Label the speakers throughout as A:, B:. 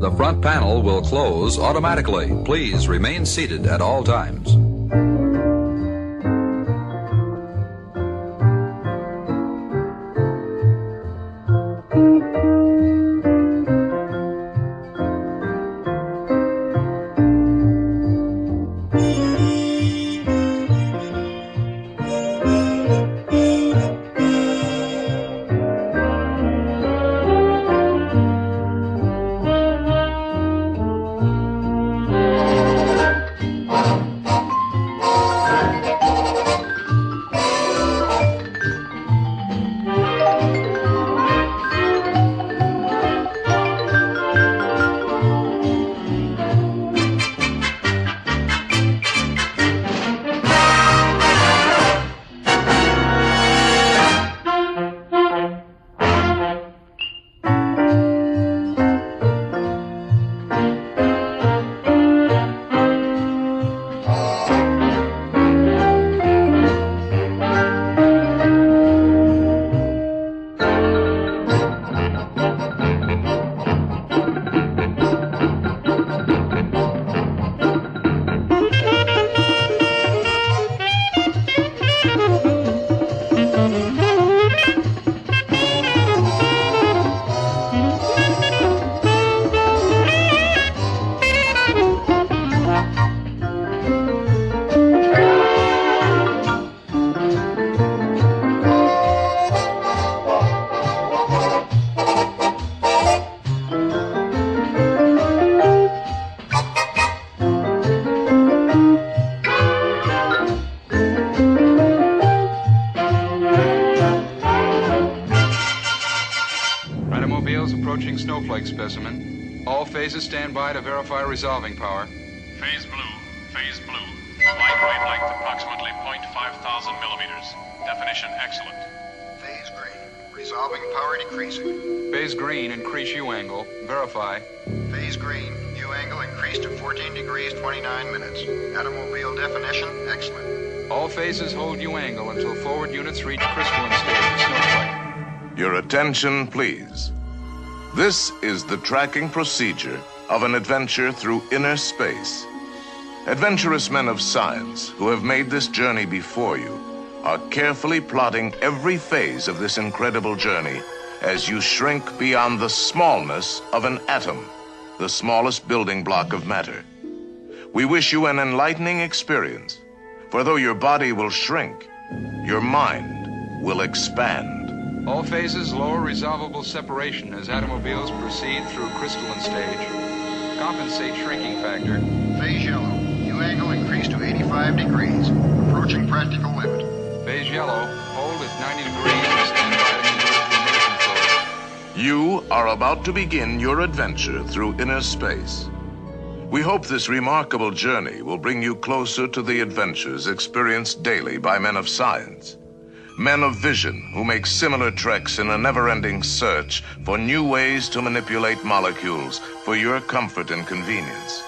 A: The front panel will close automatically. Please remain seated at all times.
B: Approaching snowflake specimen. All phases stand by to verify resolving power.
C: Phase blue. Light wavelength approximately 0.5,000 millimeters. Definition excellent.
D: Phase green. Resolving power decreasing.
B: Phase green, increase U angle. Verify.
D: Phase green. U angle increased to 14 degrees 29 minutes. Automobile definition excellent.
B: All phases hold U angle until forward units reach crystalline stage of snowflake.
E: Your attention, please. This is the tracking procedure of an adventure through inner space. Adventurous men of science who have made this journey before you are carefully plotting every phase of this incredible journey as you shrink beyond the smallness of an atom, the smallest building block of matter. We wish you an enlightening experience, for though your body will shrink, your mind will expand.
B: All phases lower resolvable separation as automobiles proceed through crystalline stage. Compensate shrinking factor.
D: Phase yellow. U angle increased to 85 degrees. Approaching practical limit.
B: Phase yellow. Hold at 90 degrees and stand by to convert to immersion flow.
E: You are about to begin your adventure through inner space. We hope this remarkable journey will bring you closer to the adventures experienced daily by men of science. Men of vision who make similar treks in a never-ending search for new ways to manipulate molecules for your comfort and convenience.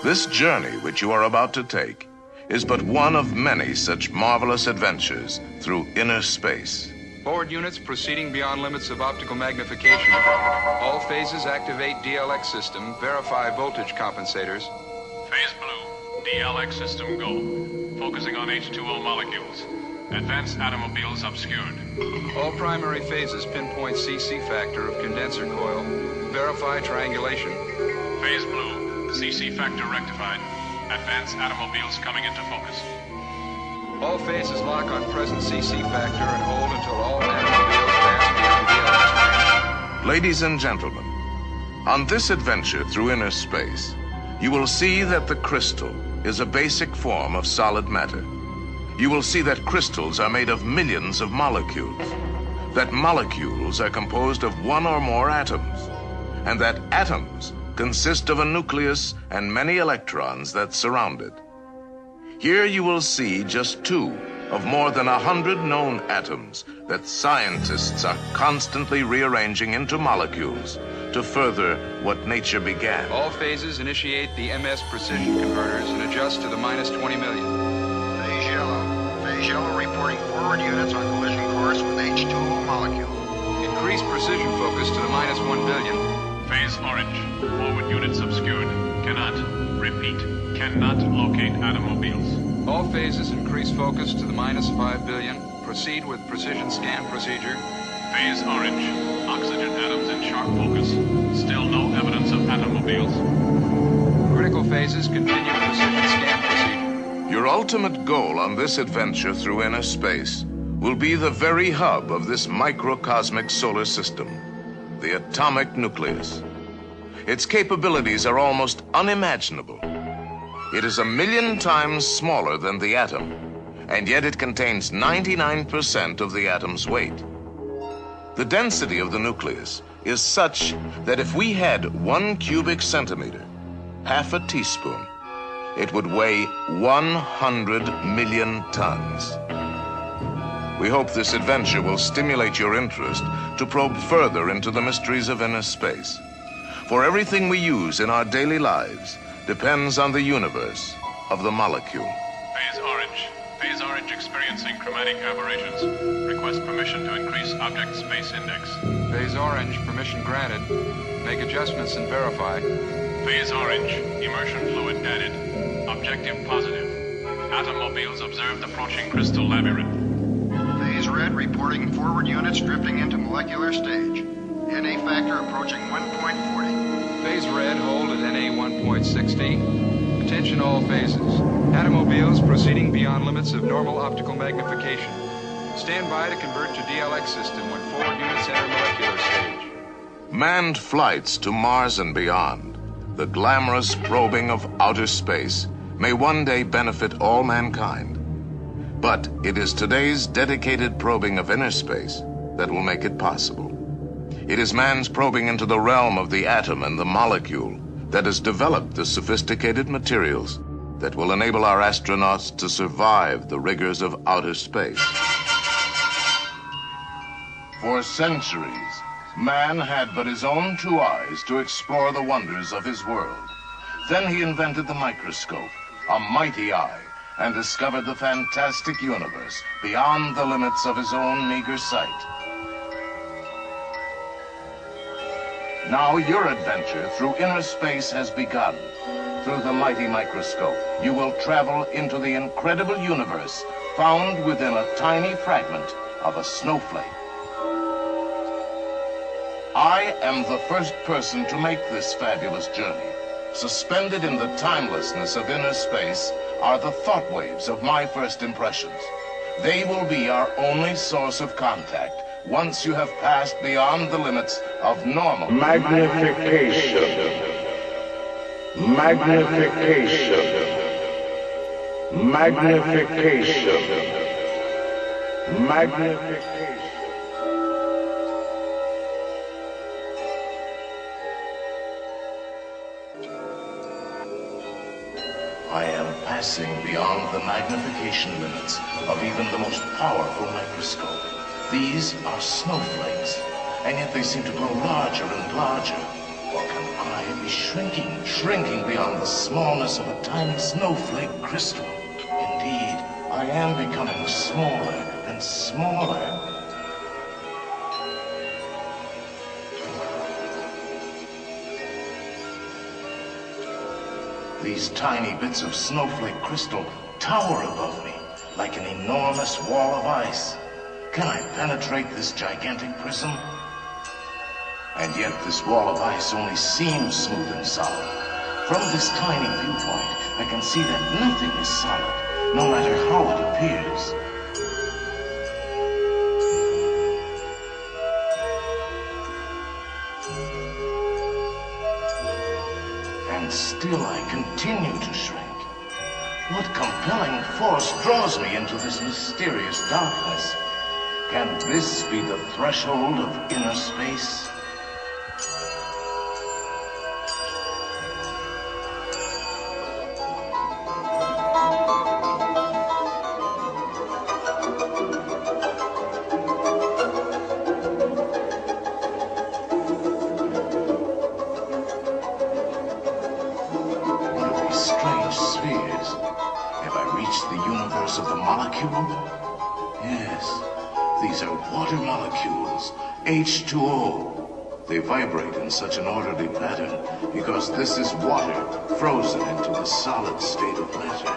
E: This journey which you are about to take is but one of many such marvelous adventures through inner space.
B: Forward units proceeding beyond limits of optical magnification. All phases activate DLX system. Verify voltage compensators.
C: Phase blue. DLX system go. Focusing on H2O molecules. Advanced automobiles obscured.
B: All primary phases pinpoint CC factor of condenser coil. Verify triangulation.
C: Phase blue. CC factor rectified. Advanced automobiles coming into focus.
B: All phases lock on present CC factor and hold until all automobiles pass beyond DLX range.
E: Ladies and gentlemen, on this adventure through inner space, you will see that the crystal is a basic form of solid matter. You will see that crystals are made of millions of molecules, that molecules are composed of one or more atoms, and that atoms consist of a nucleus and many electrons that surround it. Here you will see just two of more than 100 known atoms that scientists are constantly rearranging into molecules to further what nature began.
B: All phases initiate the MS precision converters and adjust to the minus 20 million.
D: Phase yellow. Phase yellow reporting forward units on collision course with H2O molecule.
B: Increase precision focus to the minus 1 billion.
C: Phase orange. Forward units obscured. Cannot, repeat, cannot locate atomobiles.
B: All phases increase focus to the -5 billion. Proceed with precision scan procedure.
C: Phase orange. Oxygen atoms in sharp focus. Still no evidence of atomobiles.
B: Critical phases continue precision scan procedure.
E: Your ultimate goal on this adventure through inner space will be the very hub of this microcosmic solar system, the atomic nucleus. Its capabilities are almost unimaginable. It is 1,000,000 times smaller than the atom, and yet it contains 99% of the atom's weight. The density of the nucleus is such that if we had 1 cubic centimeter, half a teaspoon, it would weigh 100 million tons. We hope this adventure will stimulate your interest to probe further into the mysteries of inner space. For everything we use in our daily lives depends on the universe of the molecule.
C: Phase orange. Phase orange experiencing chromatic aberrations. Request permission to increase object space index.
B: Phase orange, permission granted. Make adjustments and verify.
C: Phase orange. Immersion fluid added. Objective positive. Atomobiles observed approaching crystal labyrinth.
D: Phase red reporting forward units drifting into molecular stage. NA factor approaching 1.40.
B: Phase red, hold at NA 1.60. Attention all phases. Atomobiles proceeding beyond limits of normal optical magnification. Stand by to convert to DLX system when forward units enter molecular stage.
E: Manned flights to Mars and beyond, the glamorous probing of outer space, may one day benefit all mankind. But it is today's dedicated probing of inner space that will make it possible. It is man's probing into the realm of the atom and the molecule that has developed the sophisticated materials that will enable our astronauts to survive the rigors of outer space. For centuries, man had but his own 2 eyes to explore the wonders of his world. Then he invented the microscope, a mighty eye, and discovered the fantastic universe beyond the limits of his own meager sight. Now your adventure through inner space has begun. Through the mighty microscope, you will travel into the incredible universe found within a tiny fragment of a snowflake. I am the first person to make this fabulous journey. Suspended in the timelessness of inner space are the thought waves of my first impressions. They will be our only source of contact once you have passed beyond the limits of normal
F: magnification. Magnification. Magnification. Magnification.
E: I am passing beyond the magnification limits of even the most powerful microscope. These are snowflakes, and yet they seem to grow larger and larger. Or can I be shrinking beyond the smallness of a tiny snowflake crystal? Indeed, I am becoming smaller and smaller. These tiny bits of snowflake crystal tower above me like an enormous wall of ice. Can I penetrate this gigantic prism? And yet this wall of ice only seems smooth and solid. From this tiny viewpoint, I can see that nothing is solid, no matter how it appears. And still I continue to shrink. What compelling force draws me into this mysterious darkness? Can this be the threshold of inner space? What are these strange spheres? Have I reached the universe of the molecule? Yes. These are water molecules, H2O. They vibrate in such an orderly pattern because this is water frozen into a solid state of matter.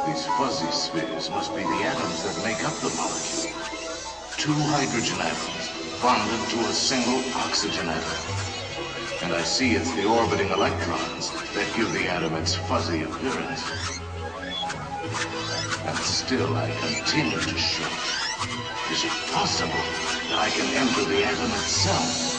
E: These fuzzy spheres must be the atoms that make up the molecule. 2 hydrogen atoms bonded to a single oxygen atom. And I see it's the orbiting electrons that give the atom its fuzzy appearance. And still I continue to shrink. Is it possible that I can enter the atom itself?